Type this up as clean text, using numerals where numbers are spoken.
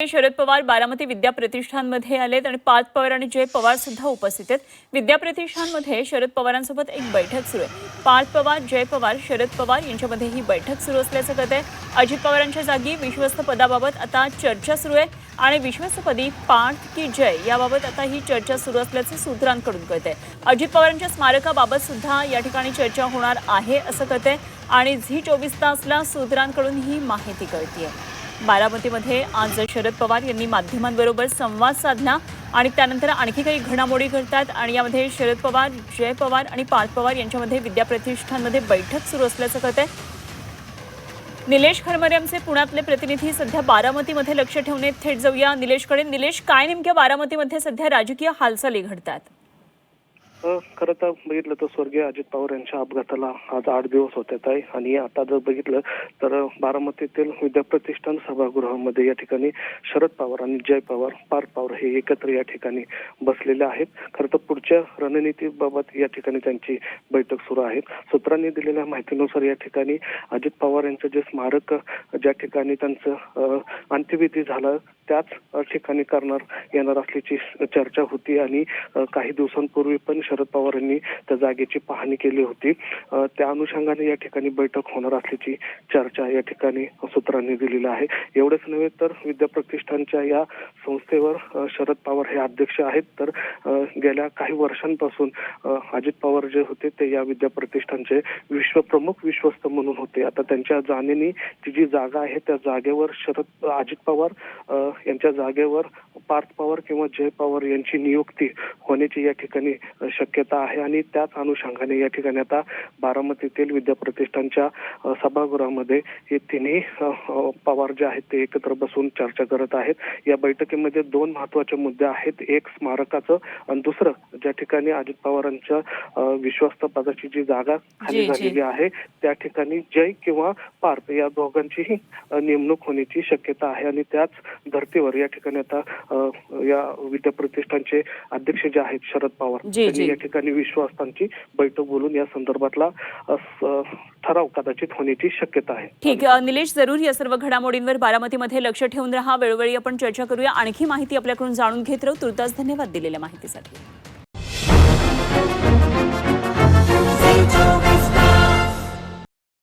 शरद पवार बारामती विद्या प्रतिष्ठानमध्ये आलेत आणि पार्थ पवार आणि जय पवार सुद्धा उपस्थित आहेत। विद्या प्रतिष्ठानमध्ये शरद पवारांसोबत एक बैठक सुरू आहे। पार्थ पवार, जय पवार, शरद पवार यांच्यामध्ये ही बैठक सुरू असल्याचं कळत आहे। अजित पवारांच्या जागी विश्वस्त पदाबाबत आता चर्चा सुरू आहे आणि विश्वस्तपदी पार्थ की जय याबाबत आता ही चर्चा सुरू असल्याचं सूत्रांकडून कळत आहे। अजित पवारांच्या स्मारकाबाबत सुद्धा या ठिकाणी चर्चा होणार आहे असं कळत आहे आणि झी24 तासला सूत्रांकडून ही माहिती कळते। बारामतीमध्ये आज शरद पवार यांनी माध्यमांबरोबर संवाद साधला आणि त्यानंतर आणखी काही घडामोडी घडतात आणि यामध्ये शरद पवार, जय पवार आणि पार्थ पवार यांच्यामध्ये विद्या प्रतिष्ठानमध्ये बैठक सुरू असल्याचं कळतंय। निलेश खरमरे आमचे पुण्यातले प्रतिनिधी सध्या बारामतीमध्ये लक्ष ठेवून आहेत। थेट जाऊया निलेशकडे। निलेश, काय नेमक्या बारामतीमध्ये सध्या राजकीय हालचाली घडतात? खरं तर बघितलं तर स्वर्गीय अजित पवार यांच्या अपघाताला आज 8 दिवस होत आहे आणि आता जर बघितलं तर बारामतीतील विद्या प्रतिष्ठान सभागृहामध्ये या ठिकाणी शरद पवार आणि जय पवार, पार्थ पवार हे एकत्र या ठिकाणी बसलेले आहेत। खरं तर पुढच्या रणनीतीबाबत या ठिकाणी त्यांची बैठक सुरू आहे। सूत्रांनी दिलेल्या माहितीनुसार या ठिकाणी अजित पवार यांचं जे स्मारक ज्या ठिकाणी त्यांचं अंत्यविधी झालं त्याच ठिकाणी करणार येणार असल्याची चर्चा होती आणि काही दिवसांपूर्वी पण शरद पवार यांनी त्या जागेची पाहणी केली होती। त्या अनुषंगाने या ठिकाणी बैठक होणार असल्याची चर्चा या ठिकाणी सूत्रांनी दिलेली आहे। एवढंच नव्हे तर विद्या प्रतिष्ठानच्या या संस्थेवर शरद पवार हे अध्यक्ष आहेत। तर गेल्या काही वर्षांपासून अजित पवार जे होते ते या विद्या प्रतिष्ठानचे विश्वप्रमुख विश्वस्त म्हणून होते। आता त्यांच्या जाणीने ती जी जागा आहे त्या जागेवर अजित पवार यांच्या जागेवर पार्थ पवार किंवा जय पवार यांची नियुक्ती होण्याची या ठिकाणी शक्यता आहे आणि त्याच अनुषंगाने या ठिकाणी आता बारामतीतील विद्या प्रतिष्ठानच्या सभागृहामध्ये हे तिन्ही पवार जे आहेत ते एकत्र बसून चर्चा करत आहेत। या बैठकीमध्ये 2 महत्त्वाचे मुद्दे आहेत। एक स्मारकाचं आणि दुसरं ज्या ठिकाणी अजित पवारांच्या विश्वस्त पदाची जी जागा खाली झालेली आहे त्या ठिकाणी जय किंवा पार्थ या दोघांचीही नेमणूक होण्याची शक्यता आहे आणि त्याच धर्तीवर या ठिकाणी आता या विद्या प्रतिष्ठानचे अध्यक्ष जे आहेत शरद पवार यांनी या ठिकाणी विश्वासांची बैठक बोलून या संदर्भातला ठराव कदाचित होण्याची शक्यता आहे। ठीक, निलेश, जरूर या सर्व घडामोडींवर बारामतीमध्ये लक्ष ठेवून राहा। वेळोवेळी आपण चर्चा करूया। आणखी माहिती आपल्याकडून जाणून घेत राहू। तुर्तास धन्यवाद दिलेल्या माहितीसाठी।